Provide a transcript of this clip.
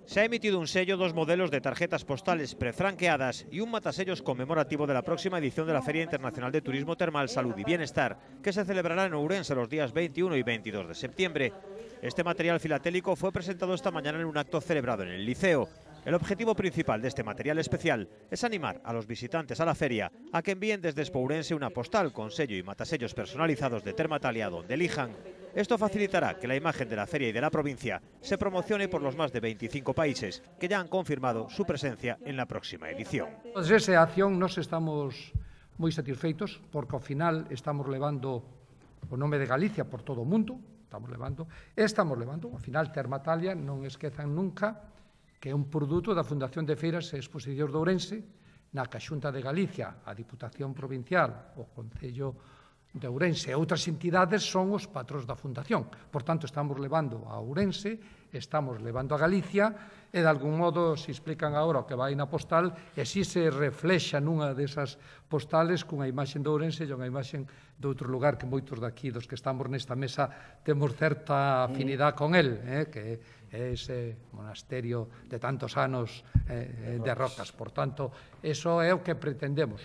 Se ha emitido un sello, dos modelos de tarjetas postales prefranqueadas y un matasellos conmemorativo de la próxima edición de la Feria Internacional de Turismo Termal, Salud y Bienestar, que se celebrará en Ourense los días 21 y 22 de septiembre. Este material filatélico fue presentado esta mañana en un acto celebrado en el Liceo. El objetivo principal de este material especial es animar a los visitantes a la feria a que envíen desde Espourense una postal con sello y matasellos personalizados de Termatalia donde elijan. Esto facilitará que la imagen de la feria y de la provincia se promocione por los más de 25 países que ya han confirmado su presencia en la próxima edición. Desde esa acción nos estamos moi satisfeitos porque ao final estamos levando o nome de Galicia por todo o mundo, estamos levando, ao final Termatalia non esquezan nunca que é un produto da Fundación de Feiras e Exposicións de Ourense, na que a Xunta de Galicia, a Diputación Provincial, o Concello de Ourense e outras entidades son os patróns da Fundación. Por tanto, estamos levando a Ourense, estamos levando a Galicia e, de algún modo, se explican agora o que vai na postal e si se reflexa nunha desas postales cunha imaxen de Ourense e unha imaxen de outro lugar que moitos daqui dos que estamos nesta mesa temos certa afinidade con el, que é ese monasterio de tantos anos de Rocas. Por tanto, eso é o que pretendemos.